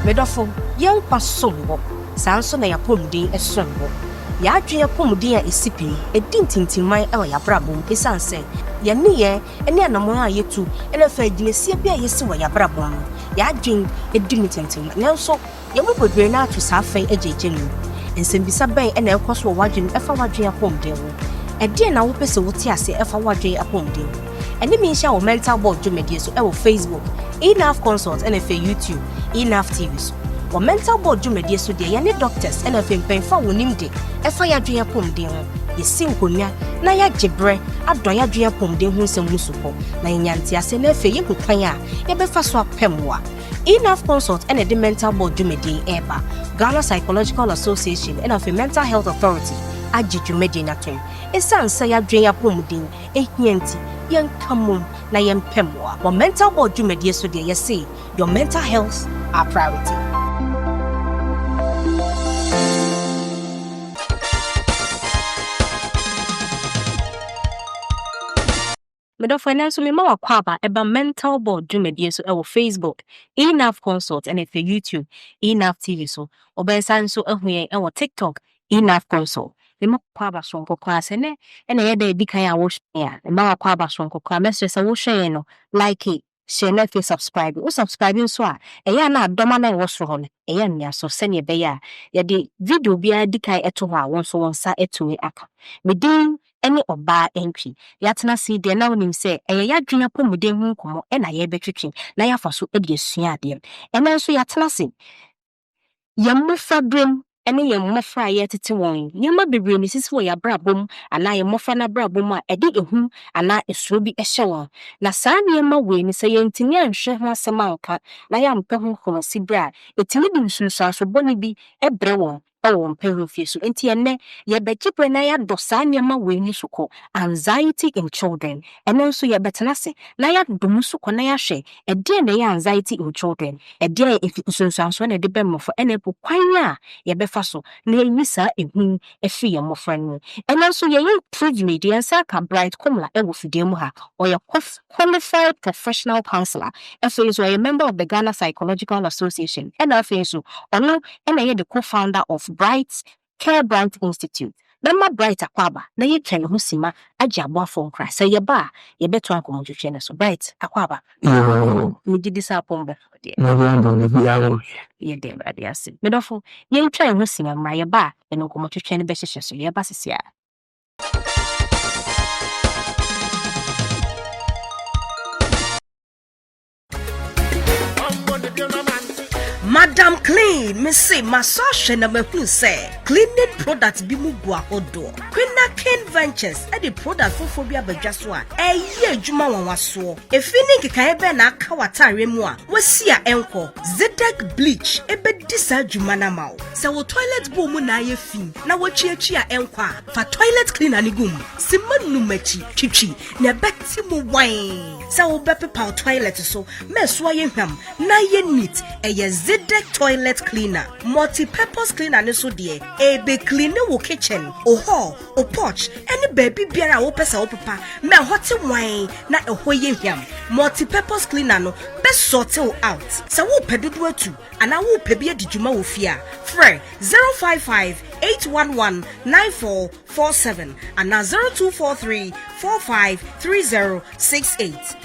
Medofo, young pasombo, Sanson ya pomdi a sombo. Ya dream pomdi a isipi, a dinting my el ya brabum, is answered. Ya near, and ya no more ye too, and a fed you see a beer yesu ya brabum. Ya dream a dimiting, and also, you will be now to Safe a jenu. And send be sabay and el cost for watching a fawadria pomdi. A dear now person would say a fawadria pomdi. And it means our mental board to media so our Facebook, E-NAF Consult, and YouTube, E-NAF TVs. Or mental board to media so dear, any doctors, and a thing paying for winning day, a fire dream pom dear. Ye sing kunya, na ya jebre, a doya dream pom dear who's a musupo, na yantia send a fay you paya, a befa swap pemwa. E-NAF Consult and a mental board to media eba, Ghana Psychological Association, and of a mental health authority, Ajitu Medina Twin. A son say a dream pom din, a yanti. Young come na yen pemwa. But mental board you made yesterday, you see, your mental health are priority. Medo finance me ma kwaba eba mental board you made yeso e Facebook, E-NAF Consult and if YouTube, E-NAF TV so, obensan so ehwe e TikTok, E-NAF Consult. The more kwaba sonko class and yede be kind of wash ya. The more kwaba sonko class message a wash no like it. Share not subscribe. O subscribing so a ya na domana was wrong. Ya nya so send ye beya. Ya di video be a dikai eto ha won so won sa eto we aka. Me din any oba entry. Yatna see de na wonim say ya dwena pomuden hu nkomo e na ye betwetwe na ya fa so e de sua ade. E na so yatna see. Yamu fabrem ene ye mmofra ye tete won nyema bebre ni sisi wo ya brabom ana ye mmofra na brabom a ede ehu ana esuro bi ehye won na saa nyema we ni se ye ntini anhwe ho asem anka na ya mpe ho komasi bra etimi di nsunsu aso boni bi ebre won mpe ho fie so enti ene ye begibre na ya do saa nyema we ni soko anxiety in children ene nso ye betena se na ya dum soko na ya hwe ede na ya anxiety in children ede nsunsu aso na de be mmofra ene po kwan a ye faso na yisa ehun efi ye mofra no ena so ye privilege ye sa ka bright komla e wo fidie mu ha or ye qualified professional counselor efe so a member of the Ghana Psychological Association and efe so ono ena ye the co-founder of Bright Institute. Bema Bright akwaba na ye twen ho sima agye aboafo nkra say ye ba ye beto akomo twetwe ne so Bright akwaba ni gidi sa pombe ye dem ade ase medofo ye twen ho sima mra ye ba eno komo twetwe ne be hyehye so ye ba sesia Madam Clean, me say massage na me hu say cleaning products bi mu gua odo. Ken Ventures e the product for bi abadwa so a ye adwuma wanwaso. Efi ni nkeka ebe na aka watare mu a wasi a enko Zedek bleach ebe disa adwuma na mawo. Se wo toilet bowl mu na ye fi na wachiachi a enko a fa toilet cleaner ni gum. Simanu machi twitwi na beti mu wan. Se wo bepepa toilet so meso ye hwam na ye neat ye Zedek toilet cleaner, multi-purpose cleaner ne so de be clean wo kitchen, o hall, o porch, any baby biara wo pesa wo papa, me hot wine na ehwo ye hwam. Multi-purpose cleaner no be sort out. Sa wo pedodo atu, ana wo pebi adijuma wo fia. Frɛ 055-811-9447 ana 0243-453068.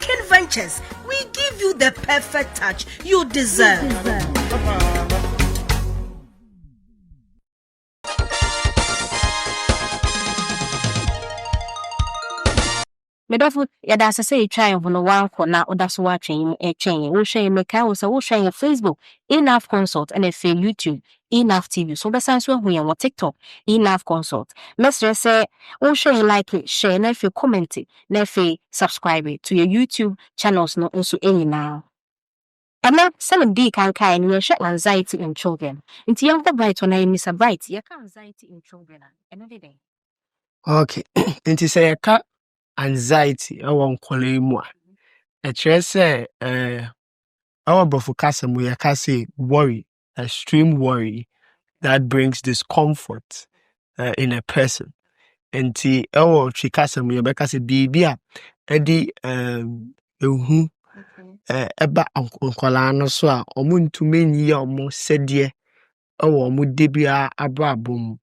Ken Ventures, we give you the perfect touch you deserve. Medofo yada asese try hono wanko na odaso wa twen etwen wo hwe me kai wo so wo hwe Facebook E-NAF Consult and if YouTube E-NAF TV so besan so hu yan wo TikTok E-NAF Consult mesre say wo hwe like share na if comment na if subscribe to your YouTube channels no nso enyina ama seven D kan kai ni hwe anxiety in children nti yan ko bright on na Mr. Bright ya ka anxiety in children eno de den okay nti say ya ka anxiety won kwale mu a kire say our brofokasa mu ya ka say worry, extreme worry that brings discomfort in a person. Enti chikasa mu ya be ka say bibia edi ehu eba nkwalaa no so a omo ntumi nyi omo sedie ewo omo debia abrabom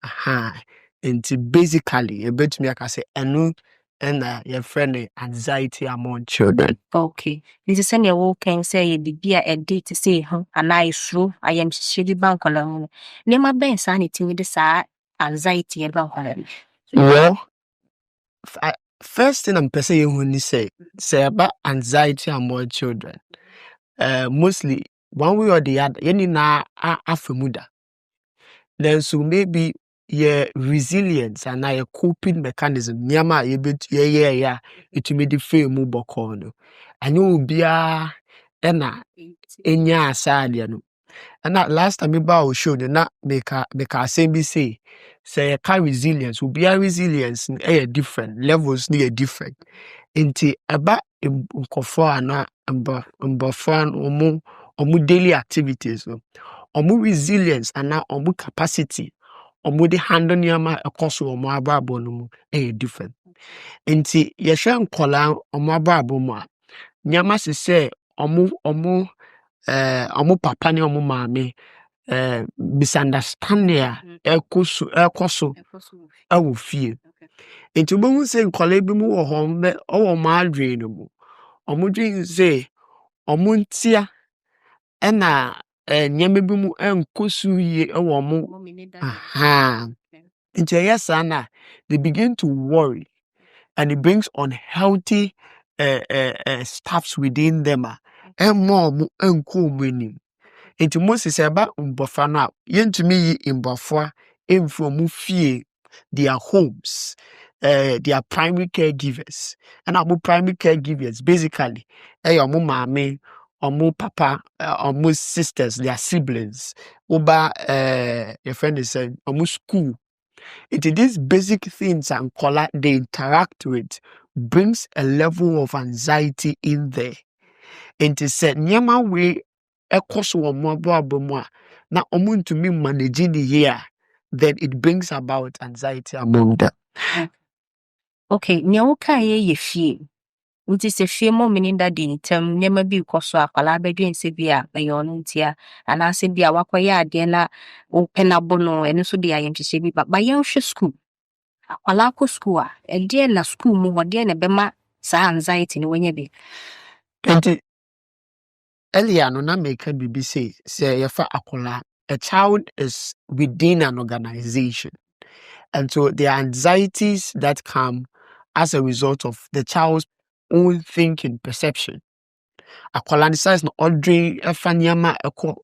aha nti basically ebetumi aka say enu na your friend anxiety among children. Okay. Nti sɛ nea wo kan sɛ yɛ bibi a ɛde te sɛ ho anaa esuro ayamhyehyɛ bi ba nkwalaa ho no. Nneɛma bɛn saa ne timi de saa anxiety yɛ ba nkwalaa no. Well, first thing I'm saying you when you say about anxiety among children. Mostly one way or the other, you need na afemuda. Then so maybe your resilience and your coping mechanism. Nyama you bit yeah. It may the fail mu bokono. And you will be a enya aside no. And that last time about show the not make a same be say a car resilience will be a resilience in different levels near different. Inti aba nkofo ana mbofan omu daily activities no. Omu resilience and omu capacity omu de handle nyama ekoso omu ababo no mu different. Inti yehwe nkola omu ababo mu a nyama se say omu papa ne omu maame misunderstanding a ekoso awo fie. Nti obo say nkola bi mu wo ho me owo ma adwen no mu omu dwen say omu ntia na nyama bi mu enkosu ye ewo omu aha. Nti yes na they begin to worry and it brings unhealthy stuffs within them more enko many. Nti Moses eba mbofra no a yentumi yi mbofra emfo mu fie their homes, their primary caregivers. And our primary caregivers basically your maame, omu papa, omu sisters, their siblings. Oba your friend is saying omu school. These basic things and color they interact with brings a level of anxiety in there. And to say nyama we ekoso omo abomu a na omo ntumi manage the year, then it brings about anxiety among them. Okay, nea wo kan ye fie. Nti se fie mo mini dadi ntem nneɛma bi kɔ so akwalaa bɛdwen sɛ bi a ɛyɛ ɔno ntia anaasɛ bi a wakɔyɛ adeɛ na wopɛ na bo no ɛno so de ayɛmhyehyɛ bi ba yɛnhwɛ school. Akwalaa kɔ school a ɛdeɛ na school mu hɔ deɛ na bɛma saa anxiety ne wanya bi. Nti earlier no na make bibi say yefa akwalaa, a child is within an organization. And so the anxieties that come as a result of the child's own thinking, perception. Akwalaa size no ordering efanyama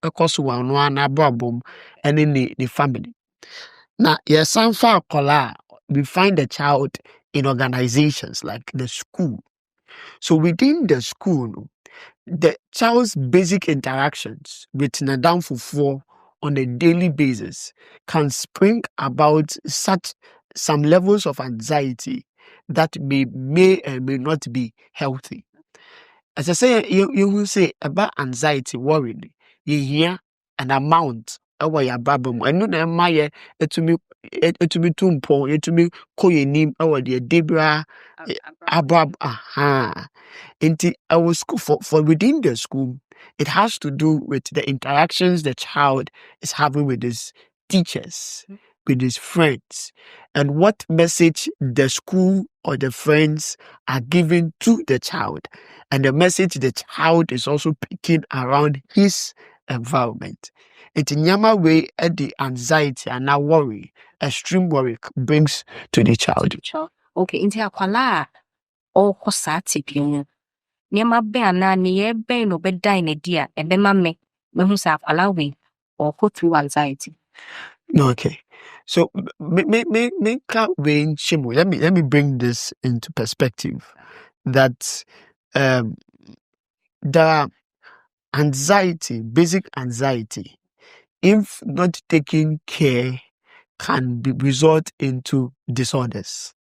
ekoso wano na abobom and in the family. Now, yes, some for akwalaa, we find the child in organizations like the school. So within the school, the child's basic interactions with Nadam Fufu on a daily basis can spring about such some levels of anxiety that may and may not be healthy. As I say, you will say about anxiety, worrying, you hear an amount of your babble, and no, my to me tumpo, to me, call your name, or the Debra abab, aha. Into our school for within the school, it has to do with the interactions the child is having with his teachers, with his friends, and what message the school or the friends are giving to the child, and the message the child is also picking around his environment. It's nyama way at the anxiety and now worry, extreme worry brings to the child. Okay, into akwalaa or kosati piano. Nneɛma bɛn anaa neyɛ bɛn no bɛda in a dia ɛbɛma me mehu sɛ akwalaa wei ɔkɔ through anxiety. Okay, so let me bring this into perspective that the anxiety, basic anxiety, if not taken care, can result into disorders.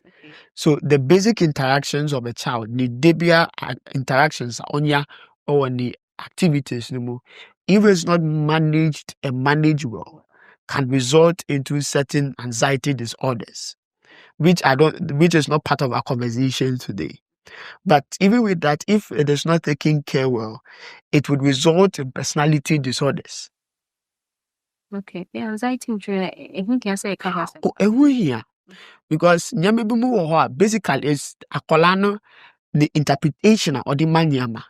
Okay. So the basic interactions of a child, the debia interactions on ya or the activities, if it's not managed and managed well, can result into certain anxiety disorders, which is not part of our conversation today. But even with that, if it is not taken care well, it would result in personality disorders. Okay. The anxiety, who can say Yeah. Because basically is akolano the interpretation or the manyama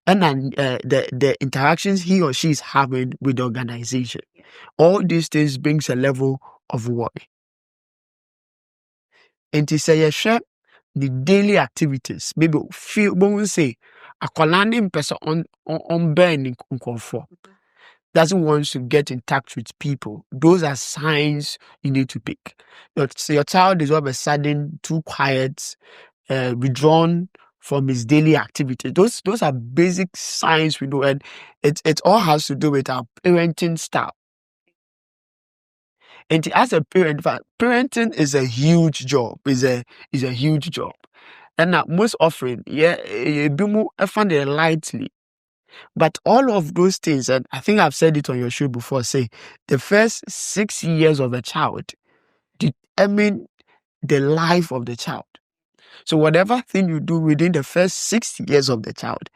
and then the interactions he or she is having with the organization. All these things brings a level of worry. And to say the daily activities, maybe feel when we say akolani person on burning comfort doesn't want to get in touch with people. Those are signs you need to pick. Your child is all of a sudden too quiet, withdrawn from his daily activities. Those are basic signs we know, and it all has to do with our parenting style. And as a parent, in fact, parenting is a huge job. Is a huge job, and most often, you find it lightly. But all of those things, and I think I've said it on your show before, say the first 6 years of a child determine the life of the child. So whatever thing you do within the first 6 years of the child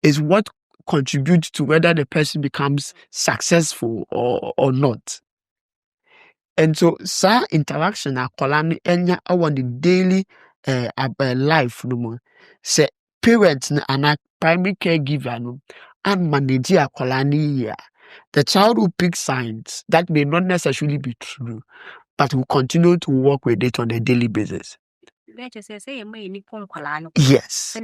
is what contributes to whether the person becomes successful or not. And so, interaction akwala enya on the daily life no more. Say parents and a primary caregiver no and manage akwala ni the child will pick signs that may not necessarily be true, but will continue to work with it on a daily basis. Yes. Yes.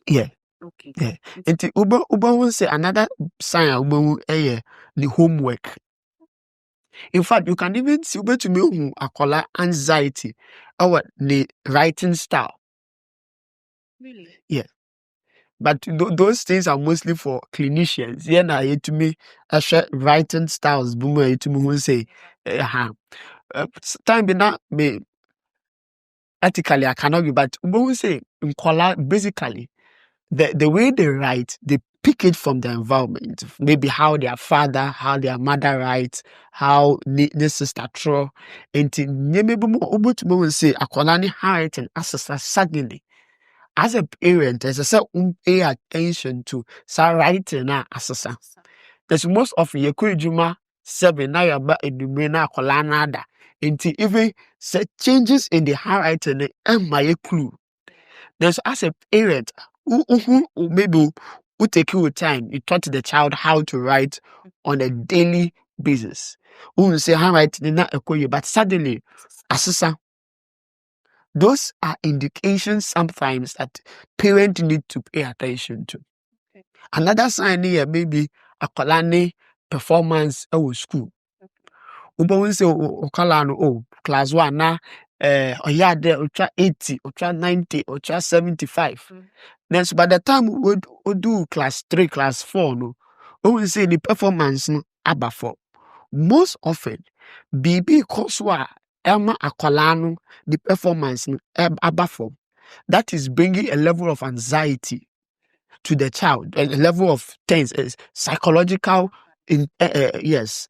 Yeah. Okay. Yeah. And Uber will say another sign the homework. In fact, you can even see Uber to me akola anxiety or the writing style. Really? Yeah. But those things are mostly for clinicians. Yeah, na to me, writing styles. Boomer to me who say, time be not me. Ethically, I cannot be, but we say basically the way they write, they pick it from the environment. Maybe how their father, how their mother writes, how the sister throw. And maybe we say akwalani writing as suddenly. As a parent, as I said, pay attention to writing na asesa. There's most often you could juma 7 now you're back in the main akwalana. Until even say changes in the handwriting and my clue. There's as a parent who maybe who take your time, you taught the child how to write on a daily basis. Who will say handwriting not a but suddenly asesa. Those are indications sometimes that parents need to pay attention to. Okay. Another sign here maybe akwalani performance at school. Uba say okalano class 1 na oyade ultra 80, ultra 90, ultra 75. Then so by the time we do class 3, class 4 no, we say the performance no above. Most often BB koswa Elma akwalano the performance above. That is bringing a level of anxiety to the child, a level of tense, psychological. Yes,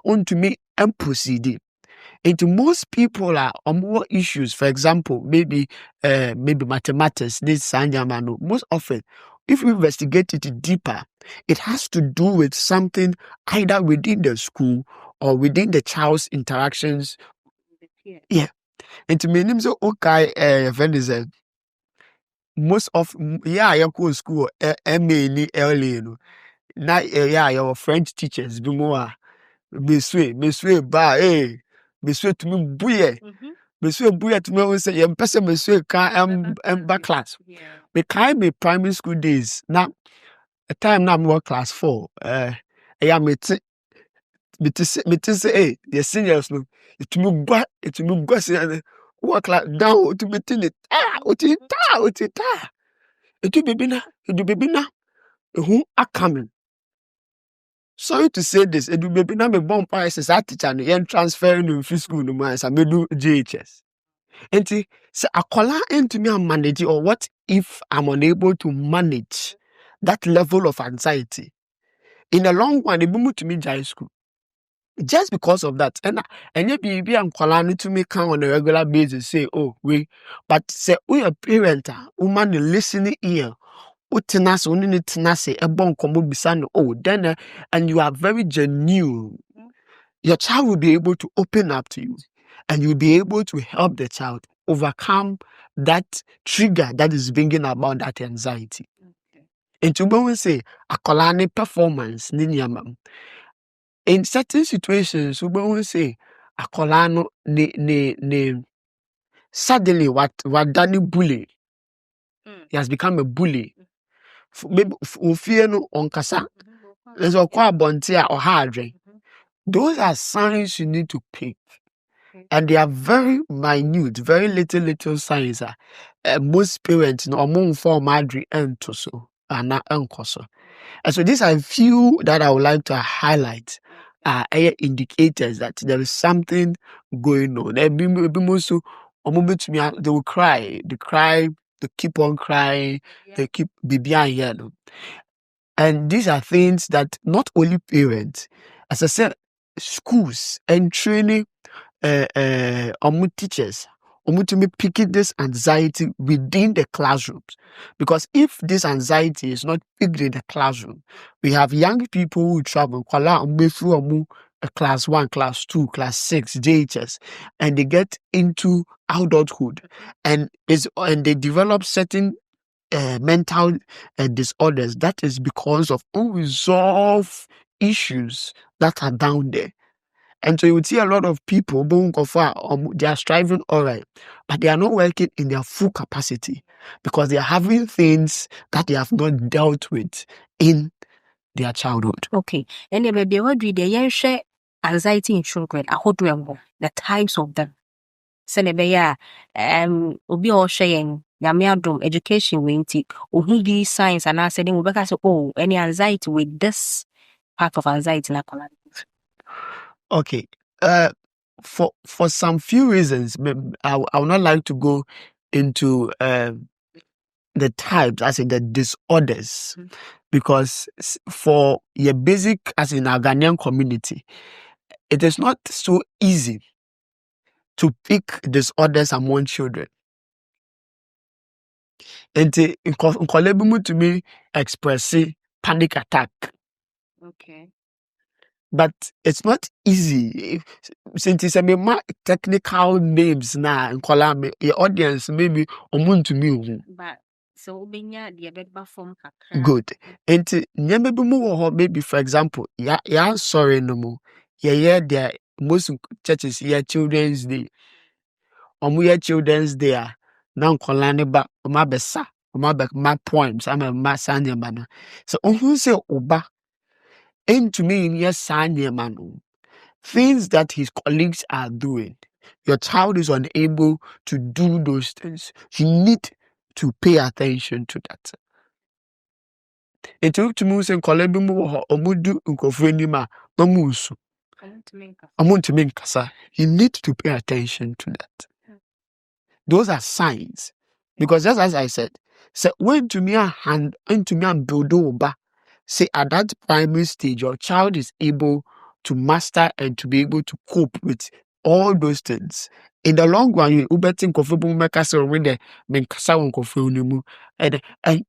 on to me and proceeding. Into most people are on more issues. For example, maybe mathematics. This Sanjamano. Most often, if we investigate it deeper, it has to do with something either within the school or within the child's interactions. Yeah. And to me, names okay. Venezuela. Most of I go school MA ni LA no. Na your French teachers be more beswe ba beswe to me buye. Beswe buye to me say you person beswe can back class. Me kai me primary school days. Now a time now I'm class 4. Me say the seniors no it me go say work like down to me tin it ta. It will be na who are coming. Sorry to say this, it will be na me bomb prices at teacher and transferring to free school no man, I may do JHS. And say akola into me and manage, or what if I'm unable to manage that level of anxiety? In the long run, it will move to me high school. Just because of that. And you be and kwala to me come on a regular basis say, oh, but say we a parent, woman listening ear. Utenas only tenase a bon komo bisano. Oh, then and you are very genuine. Your child will be able to open up to you, and you'll be able to help the child overcome that trigger that is bringing about that anxiety. And to go and say a colony performance, in certain situations, we will say a colano ne suddenly what done bully. He has become a bully. Maybe fear no on kasa. There's a kwa bontia or hard. Those are signs you need to pick. And they are very minute, very little signs. Most parents no among form madri and to so and not uncoso. And so these are a few that I would like to highlight. Indicators that there is something going on. They will cry, they keep on crying, they keep behind yellow. And these are things that not only parents, as I said, schools and training teachers to be picking this anxiety within the classrooms. Because if this anxiety is not picked in the classroom, we have young people who travel through class 1, class 2, class 6, JHS, and they get into adulthood and they develop certain mental disorders. That is because of unresolved issues that are down there. And so you would see a lot of people, they are striving all right, but they are not working in their full capacity because they are having things that they have not dealt with in their childhood. Okay. And the baby, what do they share anxiety in children? I hold the types of them. Send obi or sharing Yamiadum education winti, who these signs and I said, oh, any anxiety with this part of anxiety. Okay. For some few reasons, I would not like to go into the types, as in the disorders, because for your basic, as in our Ghanaian community, it is not so easy to pick disorders among children. And to me express panic attack. Okay. But it's not easy. Since it's a technical names now in Kolame, your audience maybe to me. But so the from Good. And maybe for example, sorry no more. There most churches Children's Day. Children's Day. Now Kolane ba besa. My poems. I'm a masanya man. So who say oba into me in your sanya man. Things that his colleagues are doing, your child is unable to do those things. You need to pay attention to that. It took to move and colleague omudu unkofrenima mamusu. I want to make kasa. You need to pay attention to that. Those are signs. Because just as I said, when to me and build over, say at that primary stage, your child is able to master and to be able to cope with all those things. In the long run, you betting comfortable make us already and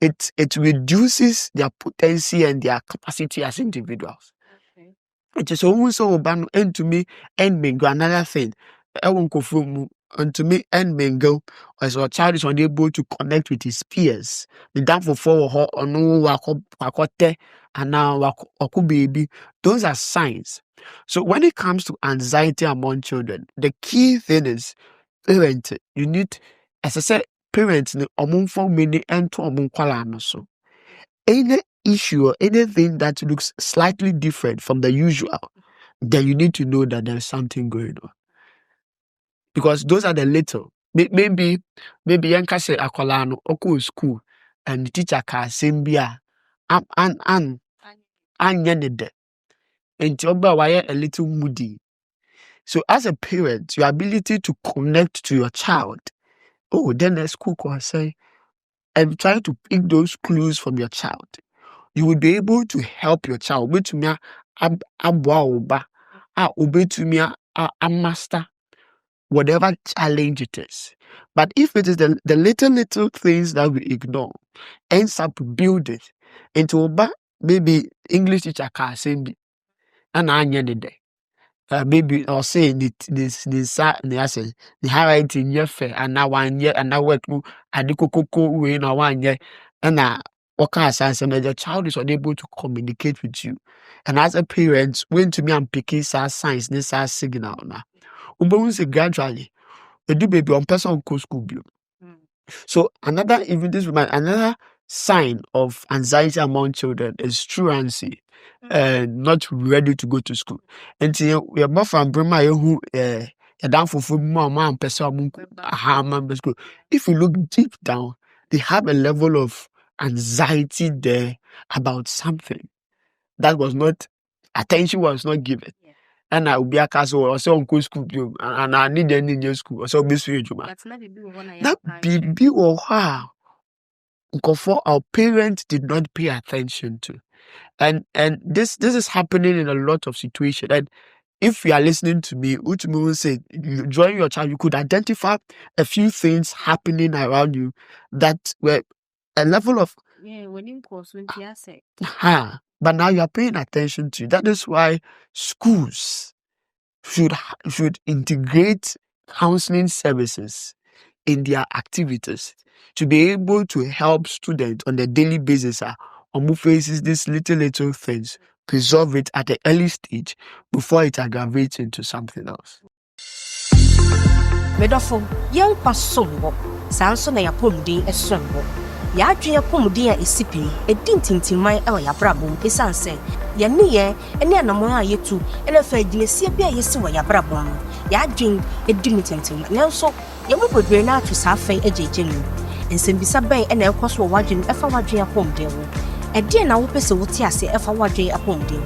it reduces their potency and their capacity as individuals. Okay. It is also ban and to me and bingo another thing. I won't go and to me and bingo as a child is unable to connect with his peers. The down for or no wakote and now waku baby. Those are signs. So when it comes to anxiety among children, the key thing is parent. You need, as I said, parents need for many and to so. Any issue or anything that looks slightly different from the usual, then you need to know that there's something going on. Because those are the little. Maybe yanka say akolano oko school and the teacher ka sembia an yenede. And joba why a little moody. So as a parent, your ability to connect to your child, then the school can say, and try to pick those clues from your child. You will be able to help your child, which me abwa obetumi a master whatever challenge it is. But if it is the little things that we ignore, ends up building into oba maybe English teacher can say and anya day. Maybe or say this the highlighting your fair and now 1 year and now work adikoko we na 1 year and what kind of sense the child is unable to communicate with you. And as a parent, when to me I'm picking signs, this signal now. Say gradually, they do baby on person go school. So another sign of anxiety among children is truancy and not ready to go to school. And we are both from Burma who down for mama and person school. If you look deep down, they have a level of anxiety there about something that was not attention was not given. And I will be a castle or so on school and I need any new school or so be that baby or how for our parents did not pay attention to. And this is happening in a lot of situations. And if you are listening to me, Uchimu will say, during your child, you could identify a few things happening around you that were a level of but now you are paying attention to. That is why schools should integrate counseling services in their activities to be able to help students on a daily basis who faces these little things, preserve it at an early stage before it aggravates into something else. Medofo, young pasombo, Sanso na yapomdi esombo. Ya dwe yapomdi a esipi, edintintimai ewa ya brabom esanse. Ya niye, ene anamon a yetu, ene fa edinesi bia yesi wa ya brabom. Ya dwen edinitintim. Nanso, ya mo bodwe na atu saafai ejejenu. Nsembisa ben ene ekoso wadwen efa wadwen yapomdi wo. Ede na wo pese wo ti ase efa wadwen yapomdi wo.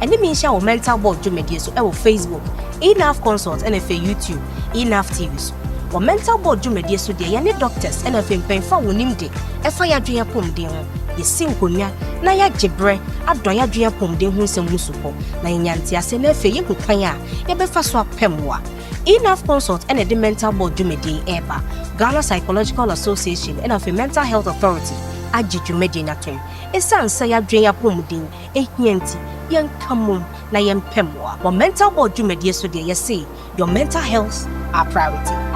Ene mi hia wo mental board dwumedie so ewo Facebook, E-NAF consult ene fa YouTube, E-NAF TV so. Wo mental board dwumedie so de ye ne doctors ene fa mpenfa wonim de efa yadwen yapomdi ho. Yesi nkonya na ya gebre adon yadwen yapomdi ho nsem musupo na nyanti ase na fa ye kukan a ye befa so apemwa. E-NAF consult ene de mental board dwumedie eba Ghana Psychological Association ene fa mental health authority ajitu medina ton esansa yadwen yapomdi ehianti yankamum na yempemwa. Wo mental board dwumedie so de ye say your mental health our priority.